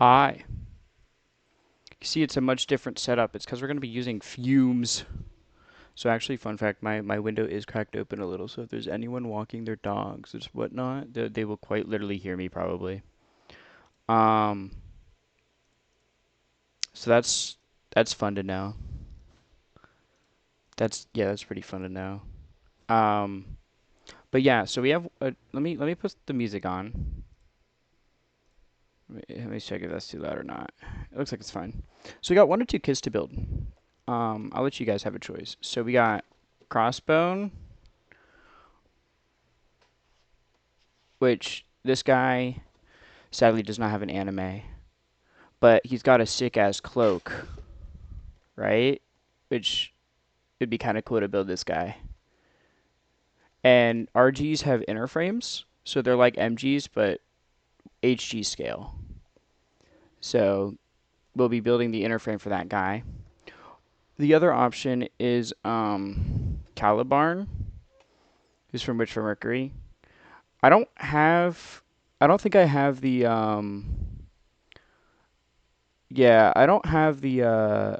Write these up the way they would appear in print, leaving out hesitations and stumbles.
Hi. You see, it's a much different setup. It's because we're going to be using fumes. So actually, fun fact, my window is cracked open a little, so if there's anyone walking their dogs or whatnot, they will quite literally hear me probably. Um, so that's fun to know. That's pretty fun to know. Um, but yeah, so we have let me put the music on. Let me check if that's too loud or not. It looks like it's fine. So we got one or two kits to build. I'll let you guys have a choice. So we got crossbone, which this guy sadly does not have an anime, but he's got a sick ass cloak, right? Which it'd be kind of cool to build this guy. And RGs have inner frames, so they're like MGs but HG scale. So we'll be building the inner frame for that guy. The other option is Calibarn, who's from Witch for Mercury. I don't have. I don't think I have the. Yeah, I don't have the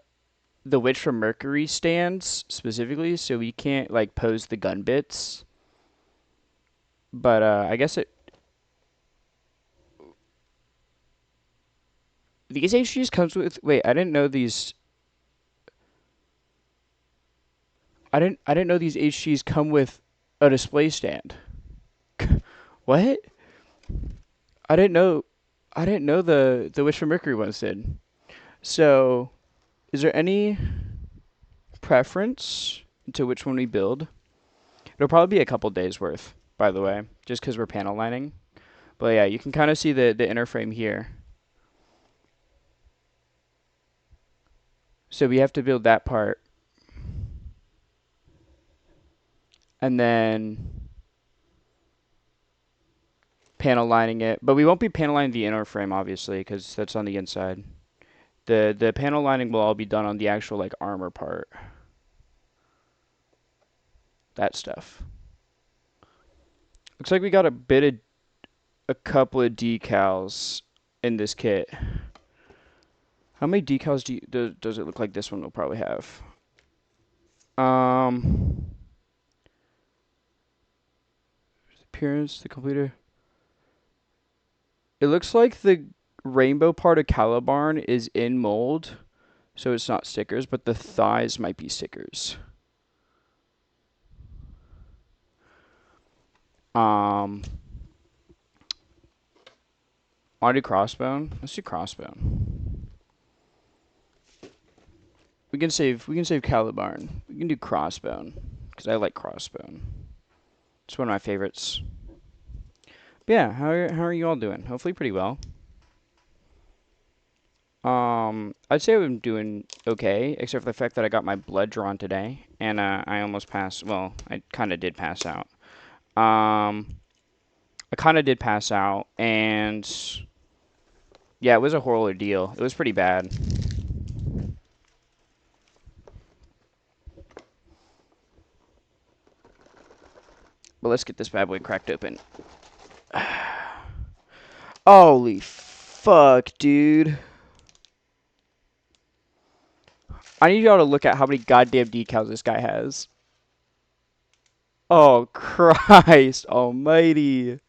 Witch from Mercury stands specifically, so we can't like pose the gun bits. But I guess it. These HGs comes with. Wait, I didn't know these. I didn't know these HGs come with a display stand. What? I didn't know. I didn't know the Witch from Mercury ones did. So, is there any preference to which one we build? It'll probably be a couple days worth, by the way, just because we're panel lining. But yeah, you can kind of see the inner frame here. So we have to build that part, and then panel lining it. But we won't be panel lining the inner frame, obviously, because that's on the inside. The panel lining will all be done on the actual like armor part. That stuff. Looks like we got a couple of decals in this kit. How many decals does it look like this one will probably have? Um, appearance, the completer. It looks like the rainbow part of Calibarn is in mold, so it's not stickers, but the thighs might be stickers. Um, Want to do crossbone? Let's do crossbone. We can save Calibarn. We can do crossbone because I like crossbone. It's one of my favorites. But yeah, how are you all doing? Hopefully pretty well. I'd say I'm doing okay, except for the fact that I got my blood drawn today, and I almost passed. Well, I kind of did pass out. Um, I kind of did pass out, and yeah, it was a horrible deal. It was pretty bad. But let's get this bad boy cracked open. Holy fuck, dude. I need y'all to look at how many goddamn decals this guy has. Oh, Christ almighty.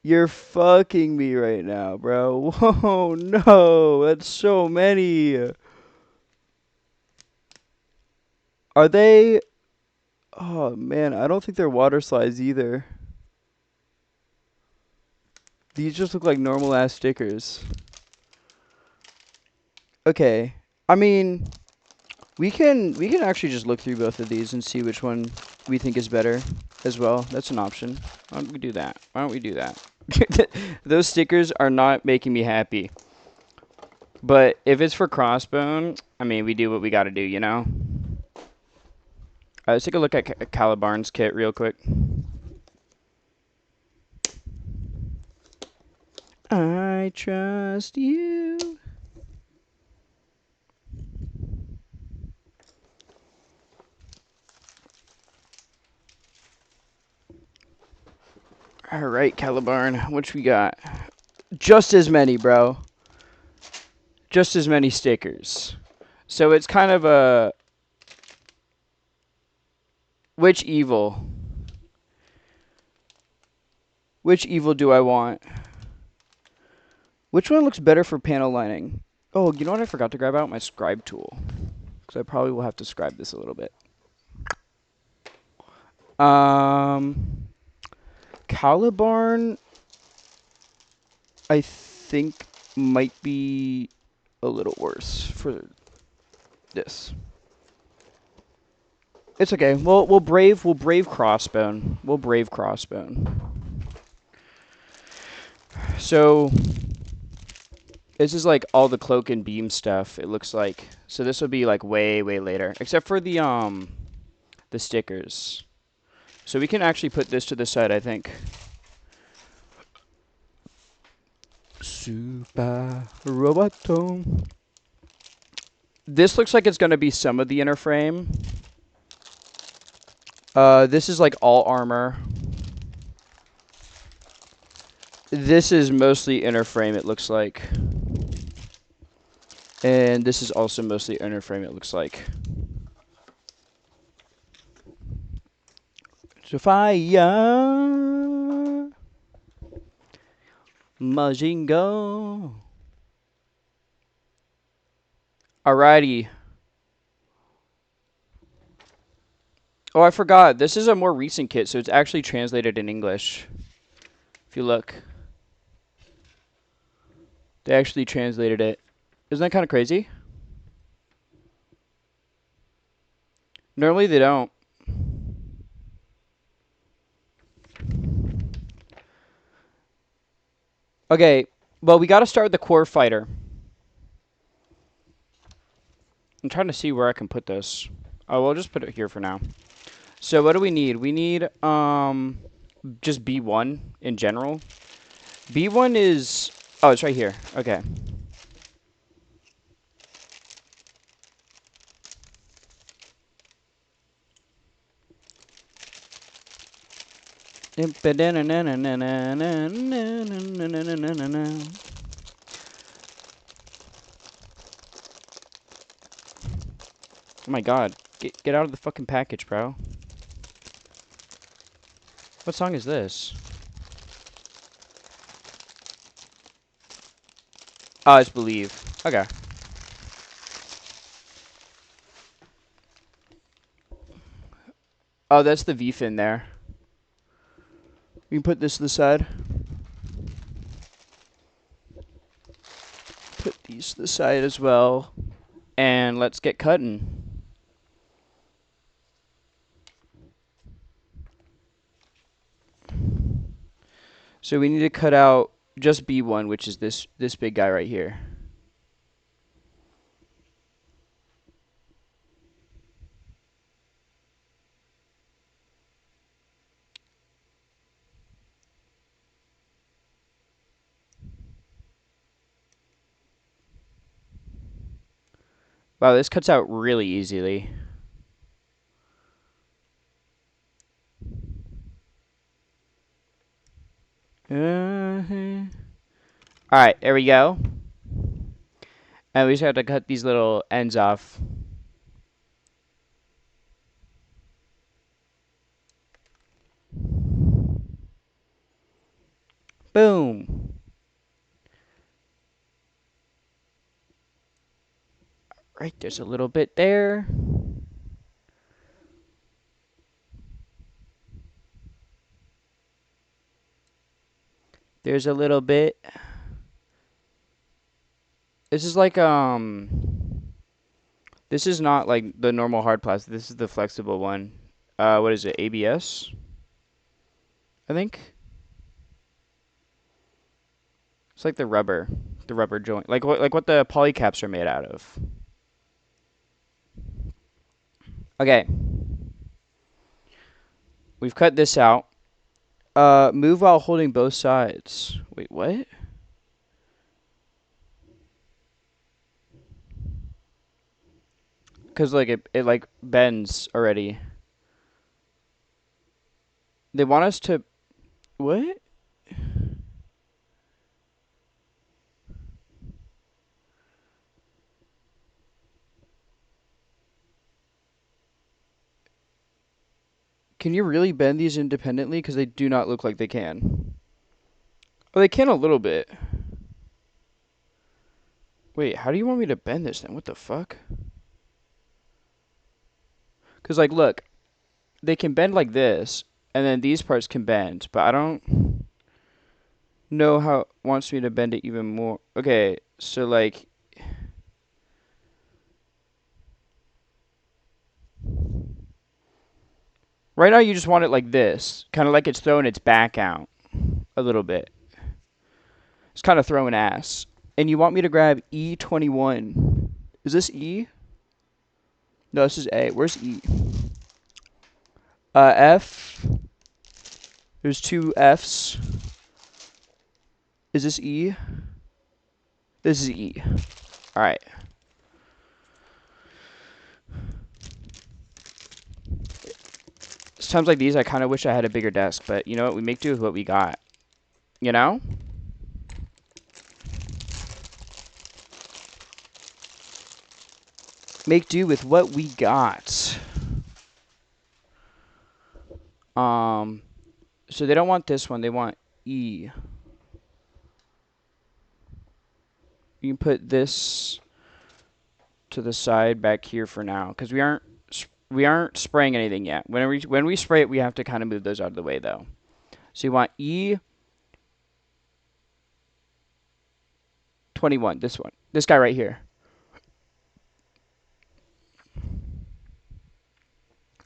You're fucking me right now, bro. Whoa, no. That's so many. Are they... Oh, man. I don't think they're water slides either. These just look like normal ass stickers. Okay. I mean, we can actually just look through both of these and see which one we think is better as well. That's an option. Why don't we do that? Why don't we do that? Those stickers are not making me happy. But if it's for crossbone, I mean, we do what we got to do, you know? Let's take a look at Calibarn's kit real quick. I trust you. All right, Calibarn, what we got? Just as many, bro. Just as many stickers. So it's kind of a which evil? Which evil do I want? Which one looks better for panel lining? Oh, you know what? I forgot to grab out my scribe tool. Because I probably will have to scribe this a little bit. Calibarn, I think, might be a little worse for this. It's okay. We'll brave Crossbone. We'll brave Crossbone. So this is like all the cloak and beam stuff, it looks like. So this will be like way later. Except for the stickers. So we can actually put this to the side, I think. Super Roboto. This looks like it's going to be some of the inner frame. This is like all armor. This is mostly inner frame, it looks like. And this is also mostly inner frame, it looks like. Sophia Majingo. Alrighty. Oh, I forgot. This is a more recent kit, so it's actually translated in English. If you look. They actually translated it. Isn't that kind of crazy? Normally they don't. Okay, well, we got to start with the core fighter. I'm trying to see where I can put this. Oh, we'll just put it here for now. So what do we need? We need just B1 in general. B1 is... Oh, it's right here. Okay. Oh my god. Get out of the fucking package, bro. What song is this? Oh, it's Believe. Okay. Oh, that's the V-fin there. We can put this to the side. Put these to the side as well. And let's get cutting. So we need to cut out just B1, which is this big guy right here. Wow, this cuts out really easily. Alright, there we go. And we just have to cut these little ends off. Boom. Right, there's a little bit there. There's a little bit. This is like, this is not like the normal hard plastic. This is the flexible one. What is it? ABS? I think. It's like the rubber joint. Like what the polycaps are made out of. Okay. We've cut this out. Move while holding both sides. Wait, what? Because like it like bends already. They want us to... What? Can you really bend these independently? Because they do not look like they can. Oh, they can a little bit. Wait, how do you want me to bend this then? What the fuck? Because, like, look, they can bend like this, and then these parts can bend, but I don't know how it wants me to bend it even more. Okay, so, like, right now you just want it like this, kind of like it's throwing its back out a little bit. It's kind of throwing ass. And you want me to grab E21. Is this E? No, this is A. Where's E? F. There's two F's. Is this E? This is E. Alright. Times like these, I kind of wish I had a bigger desk, but you know what? We make do with what we got. You know? Make do with what we got. So they don't want this one. They want E. You can put this to the side back here for now, because we aren't spraying anything yet. When we spray it, we have to kind of move those out of the way, though. So you want E21, this one. This guy right here.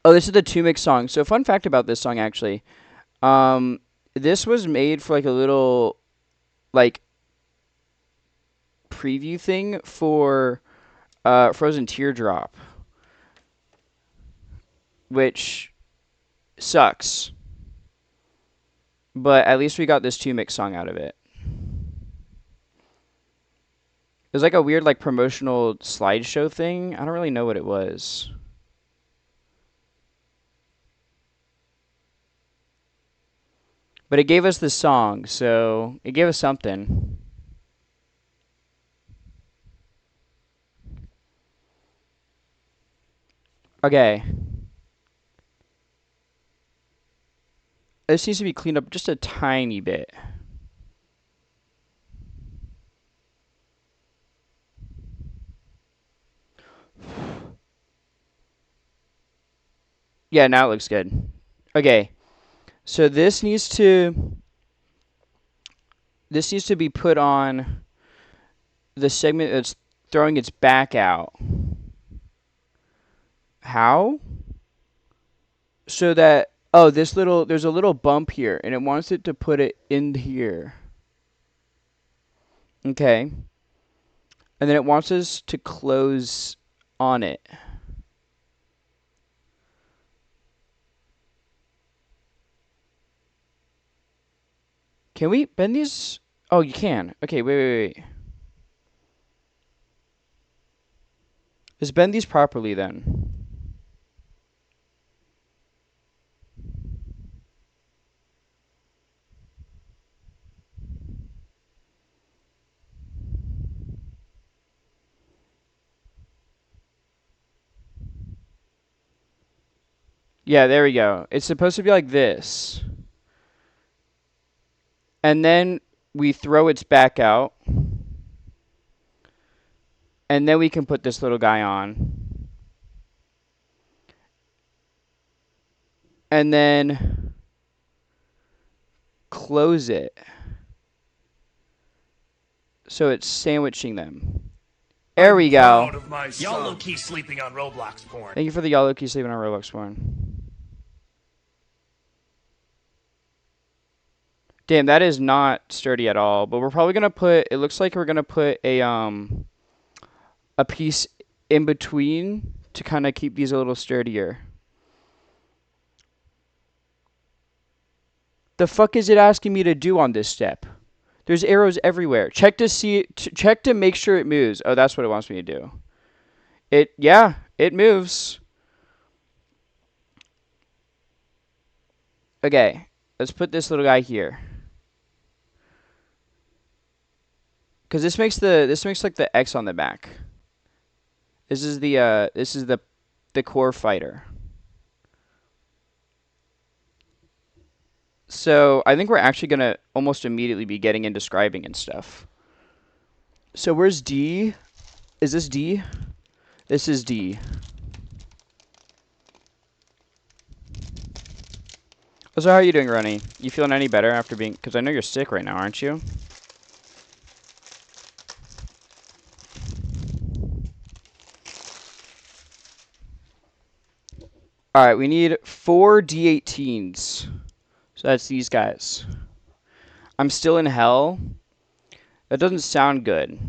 Oh, this is the 2Mix song. So fun fact about this song, actually. This was made for, like, a little, like, preview thing for Frozen Teardrop, which sucks. But at least we got this 2Mix song out of it. It was like a weird, like, promotional slideshow thing. I don't really know what it was. But it gave us the song, so it gave us something. Okay. This needs to be cleaned up just a tiny bit. Yeah, now it looks good. Okay. So this needs to be put on the segment that's throwing its back out. How? So that, oh, there's a little bump here, and it wants it to put it in here. Okay. And then it wants us to close on it. Can we bend these? Oh, you can. Okay, wait. Let's bend these properly then. Yeah, there we go. It's supposed to be like this. And then we throw its back out. And then we can put this little guy on. And then close it. So it's sandwiching them. There we go. Y'all low-key sleeping on Roblox porn. Thank you for the y'all low-key sleeping on Roblox porn. Damn, that is not sturdy at all. But we're probably gonna put. It looks like we're gonna put a piece in between to kind of keep these a little sturdier. The fuck is it asking me to do on this step? There's arrows everywhere. Check to make sure it moves. Oh, that's what it wants me to do. Yeah, it moves. Okay, let's put this little guy here. Cause this makes like the X on the back. This is the core fighter. So I think we're actually going to almost immediately be getting into scribing and stuff. So where's D? Is this D? This is D. So how are you doing, Ronnie? You feeling any better after being... Because I know you're sick right now, aren't you? Alright, we need 4 D18s. So that's these guys. I'm still in hell. That doesn't sound good.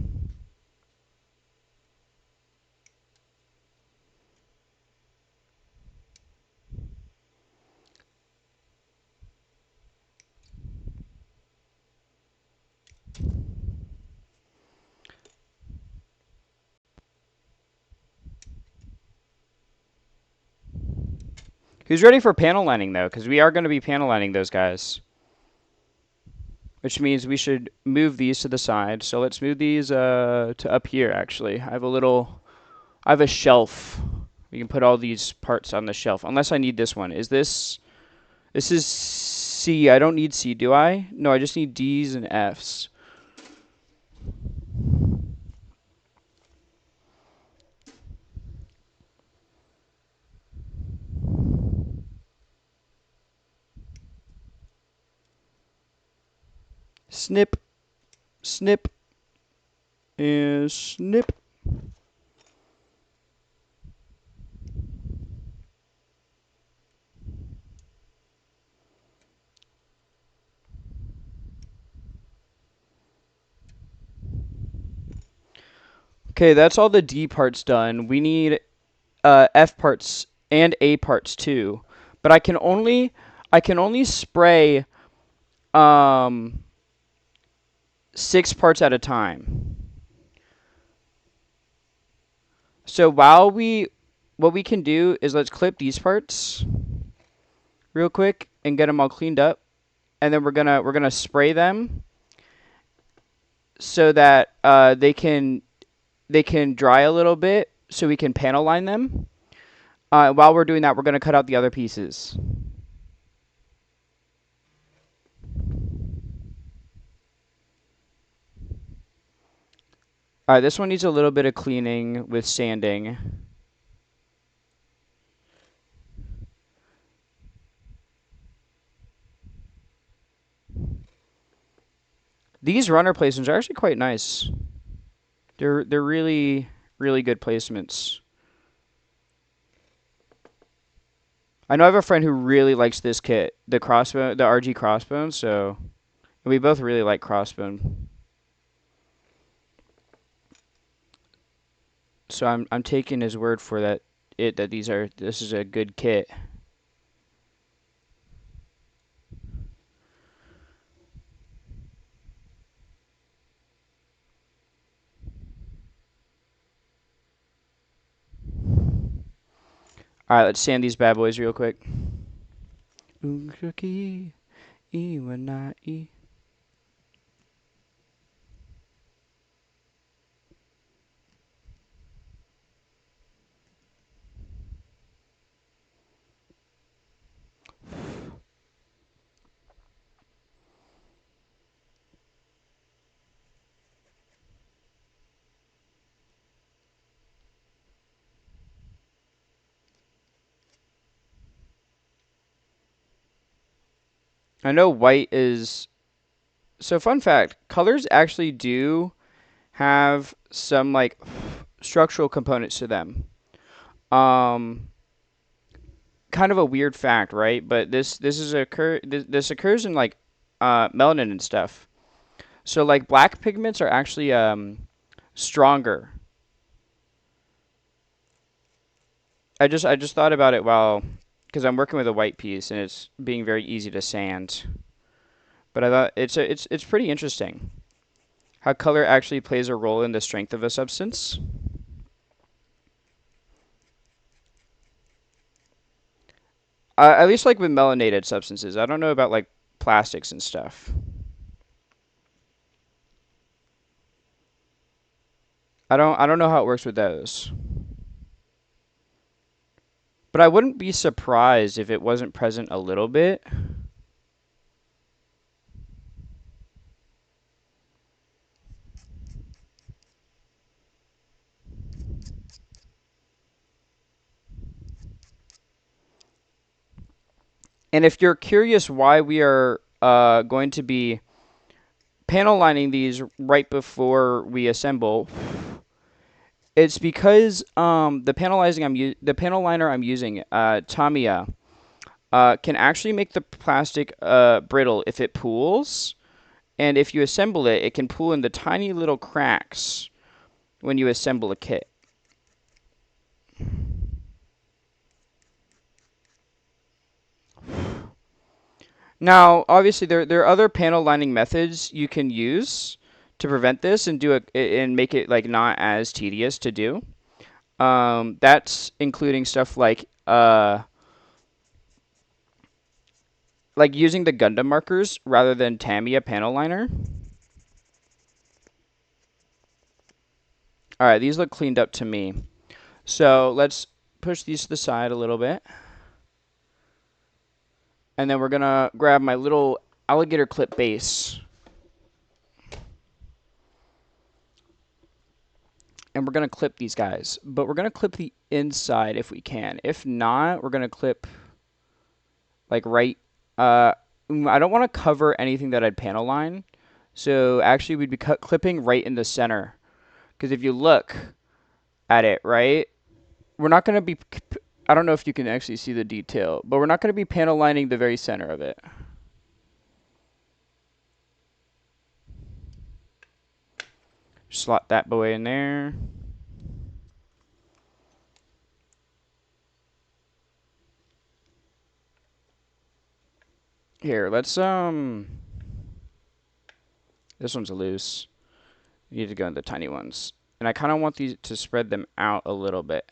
Who's ready for panel lining, though? Because we are going to be panel lining those guys. Which means we should move these to the side. So let's move these to up here, actually. I have a shelf. We can put all these parts on the shelf. Unless I need this one. This is C. I don't need C, do I? No, I just need D's and F's. Snip, snip, and snip. Okay, that's all the D parts done. We need F parts and A parts too. But I can only spray 6 parts at a time. So what we can do is let's clip these parts real quick and get them all cleaned up, and then we're gonna spray them so that they can dry a little bit, so we can panel line them. While we're doing that, we're gonna cut out the other pieces. All right, this one needs a little bit of cleaning with sanding. These runner placements are actually quite nice. They're really really good placements. I know I have a friend who really likes this kit, the RG crossbone. So we both really like crossbone. So I'm taking his word for that. This is a good kit. All right, let's sand these bad boys real quick. I know white is... So fun fact, colors actually do have some like structural components to them. Um, Kind of a weird fact, right? But this occurs in like melanin and stuff. So like black pigments are actually stronger. I just thought about it while because I'm working with a white piece and it's being very easy to sand. But I thought it's pretty interesting how color actually plays a role in the strength of a substance. At least like with melanated substances. I don't know about like plastics and stuff. I don't know how it works with those. But I wouldn't be surprised if it wasn't present a little bit. And if you're curious why we are going to be panel lining these right before we assemble, it's because the panel liner I'm using, Tamiya, can actually make the plastic brittle if it pools, and if you assemble it, it can pool into tiny little cracks when you assemble a kit. Now, obviously, there are other panel lining methods you can use to prevent this and do it and make it like not as tedious to do. That's including stuff like using the Gundam markers rather than Tamiya panel liner. All right, these look cleaned up to me. So let's push these to the side a little bit. And then we're going to grab my little alligator clip base. And we're going to clip these guys. But we're going to clip the inside if we can. If not, we're going to clip like right. I don't want to cover anything that I'd panel line. So actually we'd be clipping right in the center. Because if you look at it, right, we're not going to be, I don't know if you can actually see the detail, but we're not going to be panel lining the very center of it. Slot that boy in there. Here, let's, this one's loose. You need to go in the tiny ones. And I kind of want these to spread them out a little bit.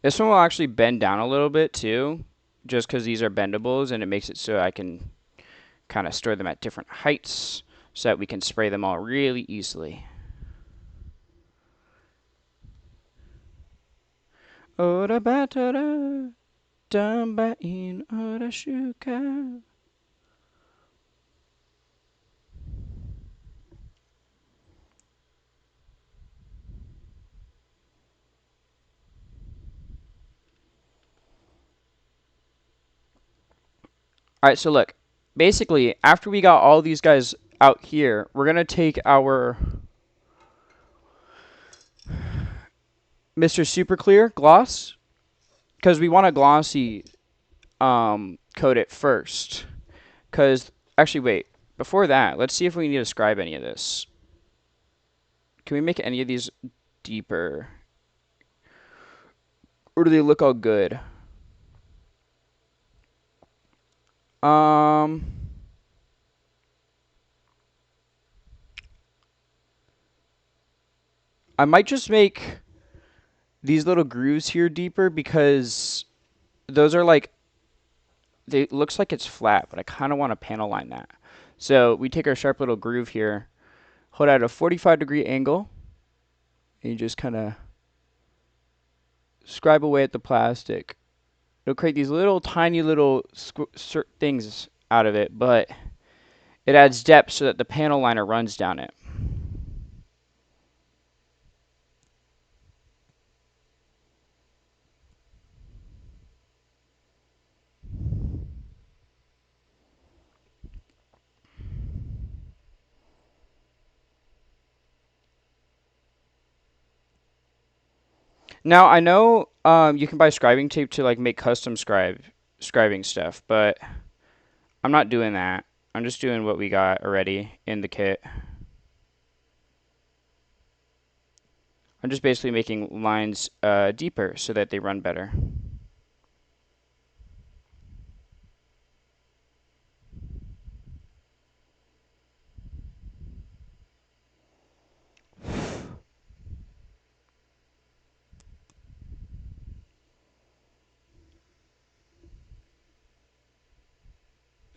This one will actually bend down a little bit too, just because these are bendables, and it makes it so I can kind of store them at different heights so that we can spray them all really easily. Ora batara, tambain ora shuka. All right, so look, basically, after we got all these guys out here, we're gonna take our Mr. Super Clear gloss because we want to glossy coat it first. Because actually, wait, before that, let's see if we need to scribe any of this. Can we make any of these deeper, or do they look all good? Um, I might just make these little grooves here deeper because those are like, they looks like it's flat, but I kind of want to panel line that. So we take our sharp little groove here, hold at a 45-degree angle, and you just kind of scribe away at the plastic. It'll create these little tiny little things out of it, but it adds depth so that the panel liner runs down it. Now I know you can buy scribing tape to like make custom scribing stuff, but I'm not doing that. I'm just doing what we got already in the kit. I'm just basically making lines deeper so that they run better.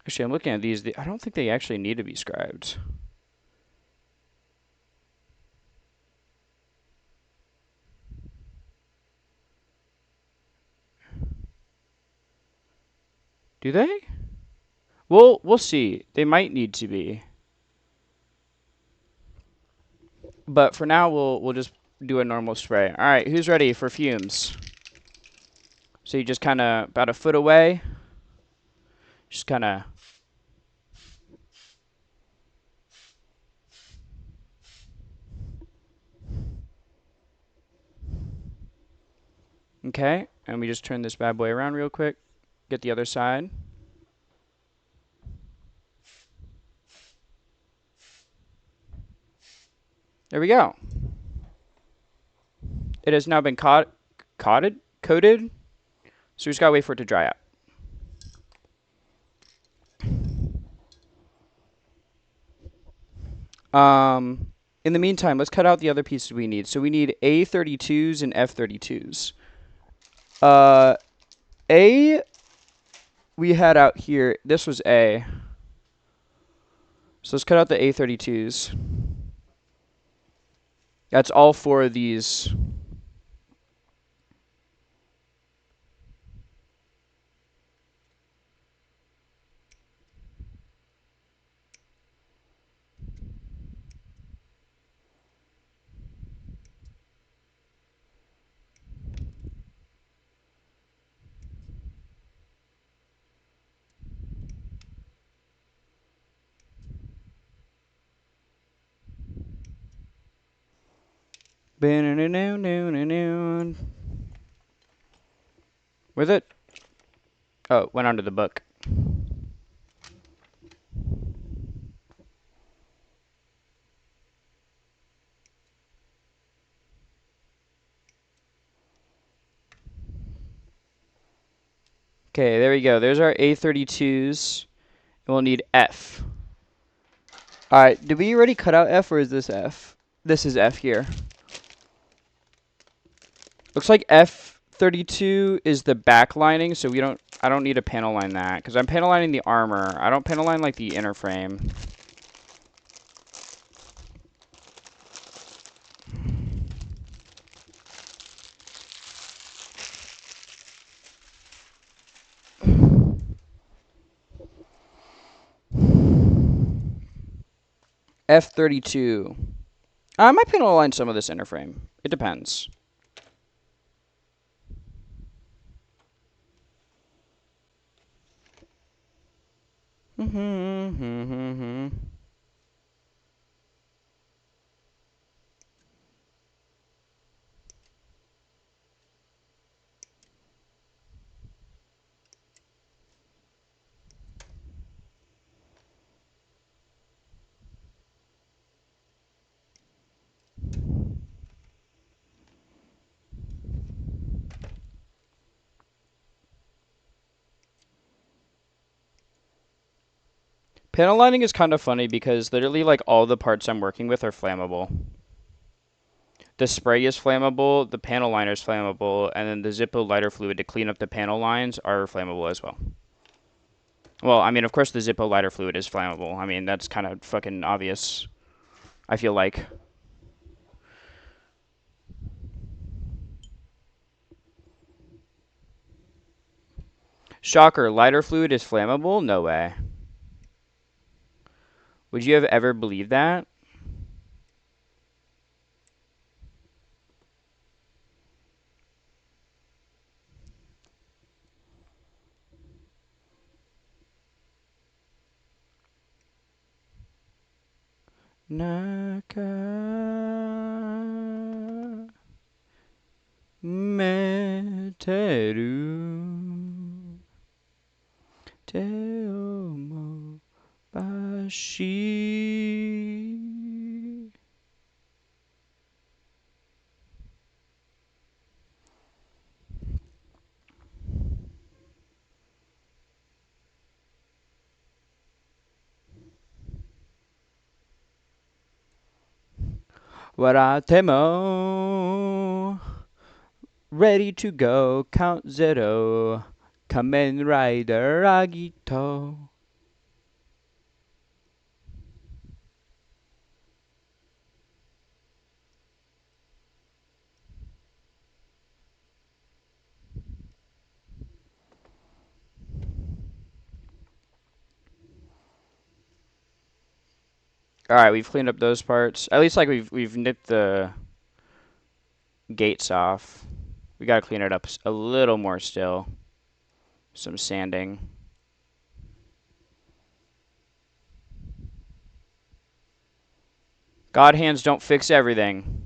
Actually, I'm looking at these. I don't think they actually need to be scribed. Do they? We'll see. They might need to be. But for now, we'll just do a normal spray. All right, who's ready for fumes? So you just kind of about a foot away. Just kind of. Okay, and we just turn this bad boy around real quick. Get the other side. There we go. It has now been coated. So we just gotta wait for it to dry out. In the meantime, let's cut out the other pieces we need. So we need A32s and F32s. A we had out here. This was A. So let's cut out the A32s. That's all four of these. With it? Oh, it went under the book. Okay, there we go. There's our A32s. And we'll need F. Alright, did we already cut out F or is this F? This is F here. Looks like F32 is the back lining, so I don't need to panel line that because I'm panel lining the armor. I don't panel line like the inner frame. F32. I might panel line some of this inner frame. It depends. Panel lining is kind of funny because literally like all the parts I'm working with are flammable. The spray is flammable, the panel liner is flammable, and then the Zippo lighter fluid to clean up the panel lines are flammable as well. Well, I mean, of course the Zippo lighter fluid is flammable. I mean, that's kind of fucking obvious, I feel like. Shocker, lighter fluid is flammable? No way. Would you have ever believed that? Naka meteru teomo bashi. Waratemo. Ready to go, Count Zero. Kamen Rider Agito. All right, we've cleaned up those parts. At least like we've nipped the gates off. We gotta clean it up a little more still. Some sanding. God hands don't fix everything.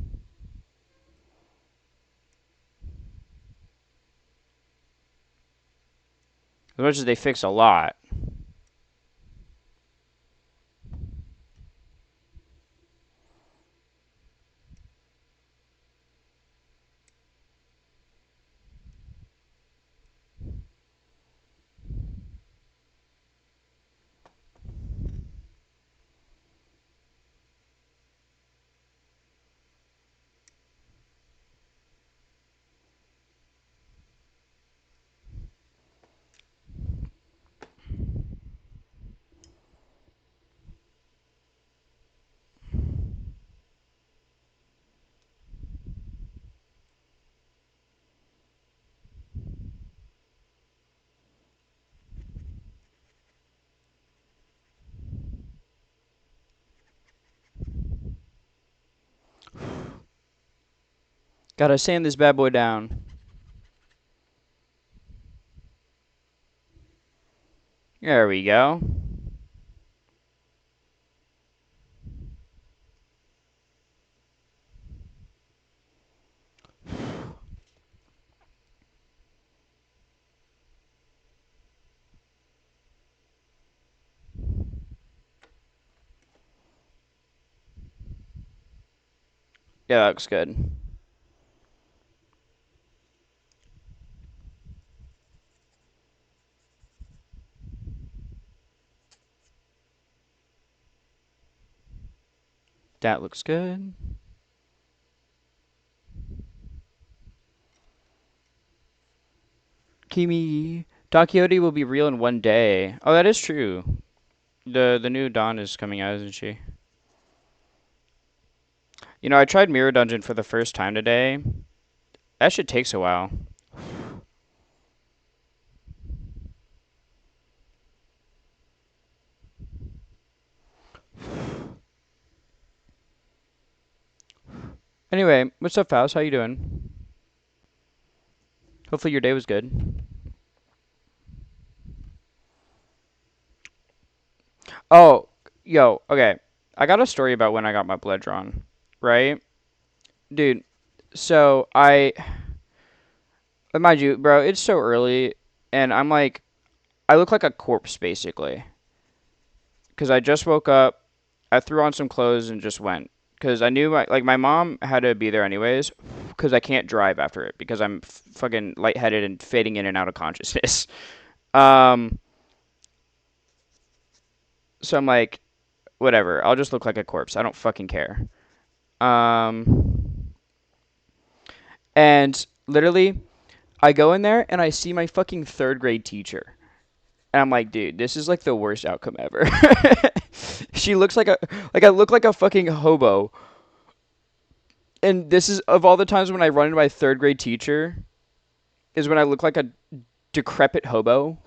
As much as they fix a lot. Gotta sand this bad boy down. There we go. Yeah, that looks good. That looks good. Kimi. Don Quixote will be real in one day. Oh, that is true. The new Dawn is coming out, isn't she? You know, I tried Mirror Dungeon for the first time today. That shit takes a while. Anyway, what's up, Faust? How you doing? Hopefully your day was good. Oh, yo, okay. I got a story about when I got my blood drawn, right? Dude, so mind you, bro, it's so early, and I'm like, I look like a corpse, basically. Because I just woke up, I threw on some clothes and just went. Because I knew my mom had to be there anyways, because I can't drive after it, because I'm fucking lightheaded and fading in and out of consciousness. Um, so I'm like, whatever, I'll just look like a corpse. I don't fucking care. Um, and literally, I go in there and I see my fucking third grade teacher. And I'm like, dude, this is like the worst outcome ever. She looks like I look like a fucking hobo. And this is of all the times when I run into my third grade teacher is when I look like a decrepit hobo.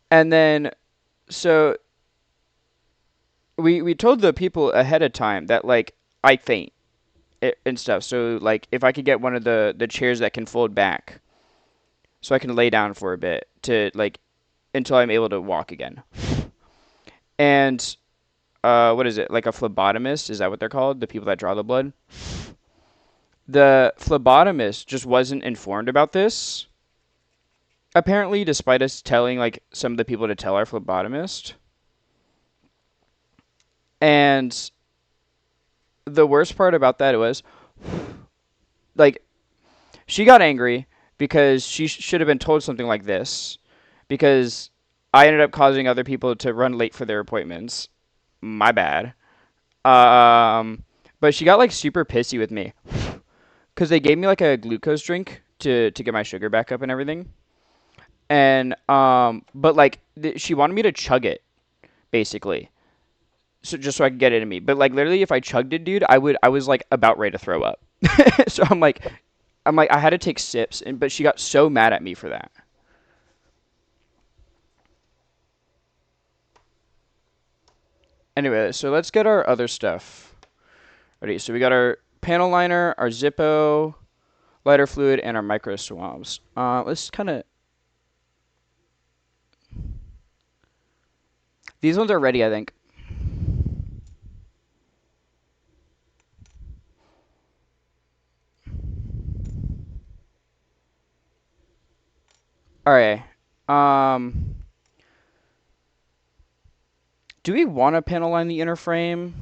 And then so we told the people ahead of time that like I faint and stuff. So like if I could get one of the chairs that can fold back so I can lay down for a bit to like until I'm able to walk again. And what is it? Like a phlebotomist? Is that what they're called? The people that draw the blood? The phlebotomist just wasn't informed about this. Apparently, despite us telling like some of the people to tell our phlebotomist. And the worst part about that was like she got angry because she should have been told something like this because I ended up causing other people to run late for their appointments. My bad. Um, but she got like super pissy with me because they gave me like a glucose drink to get my sugar back up and everything. And but like she wanted me to chug it basically, so just so I could get it in me. But like literally, if I chugged it, dude, I was like about ready to throw up. So I'm like I had to take sips, and but she got so mad at me for that. Anyway, so let's get our other stuff ready. So we got our panel liner, our Zippo, lighter fluid, and our micro swabs. Let's kind of. These ones are ready, I think. All right. Um, do we want to panel line the inner frame?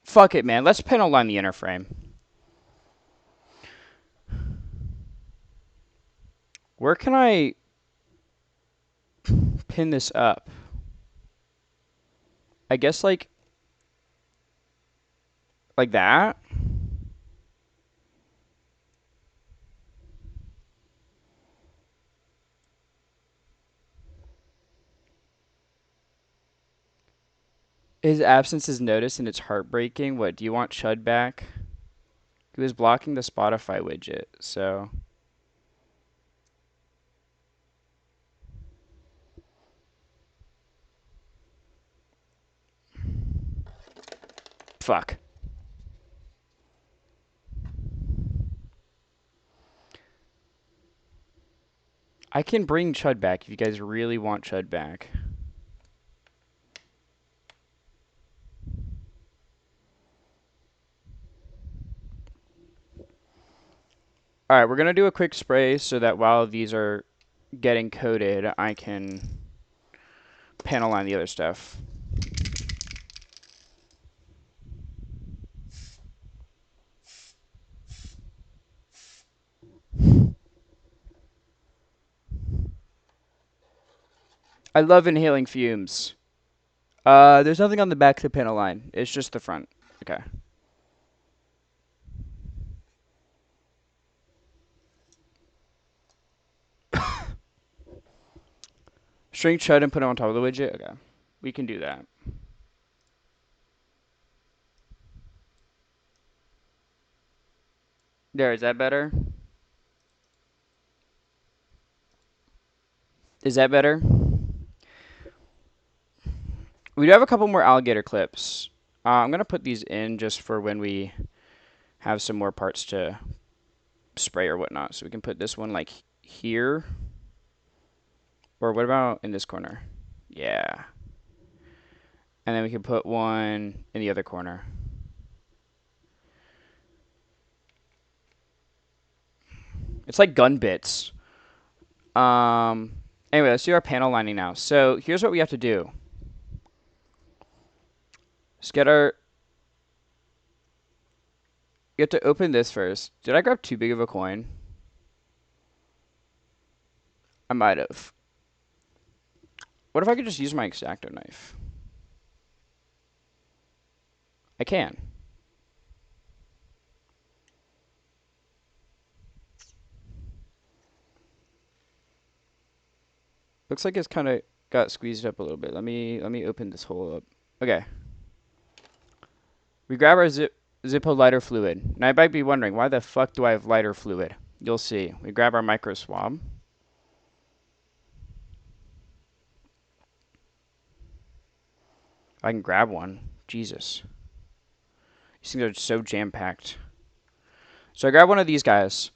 Fuck it, man. Let's panel line the inner frame. Where can I pin this up? I guess like that. His absence is noticed and it's heartbreaking. What, do you want Chud back? He was blocking the Spotify widget, so fuck. I can bring Chud back if you guys really want Chud back. All right, we're gonna do a quick spray so that while these are getting coated, I can panel line the other stuff. I love inhaling fumes. There's nothing on the back of the panel line. It's just the front. Okay. Shrink Chud and put it on top of the widget? Okay. We can do that. There, is that better? Is that better? We do have a couple more alligator clips. I'm going to put these in just for when we have some more parts to spray or whatnot. So we can put this one like here. Or what about in this corner? Yeah. And then we can put one in the other corner. It's like gun bits. Anyway, let's do our panel lining now. So here's what we have to do. Let's get our... You have to open this first. Did I grab too big of a coin? I might have. What if I could just use my X-Acto knife? I can. Looks like it's kind of got squeezed up a little bit. Let me open this hole up. Okay. We grab our Zippo lighter fluid. Now I might be wondering, why the fuck do I have lighter fluid? You'll see. We grab our micro swab. I can grab one. Jesus. These things are so jam-packed. So I grab one of these guys.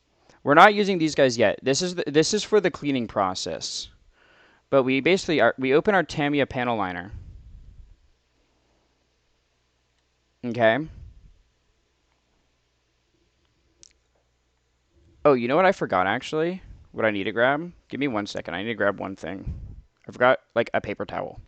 We're not using these guys yet. This is for the cleaning process. But we basically we open our Tamiya panel liner. Okay. Oh, you know what I forgot actually? What I need to grab? Give me 1 second. I need to grab one thing. I forgot like a paper towel.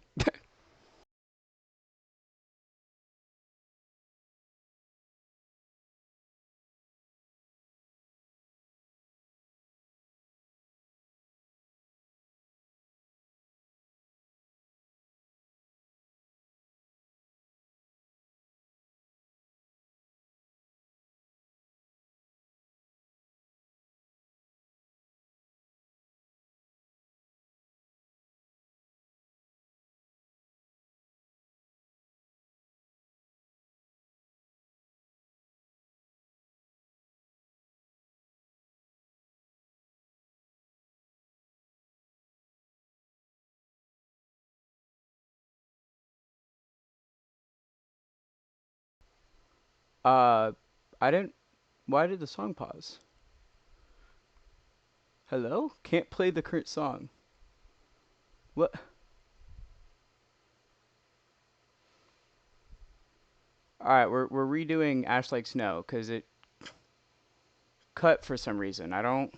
Uh, I didn't. Why did the song pause? Hello? Can't play the current song. What? All right, we're redoing Ash Like Snow because it cut for some reason. I don't.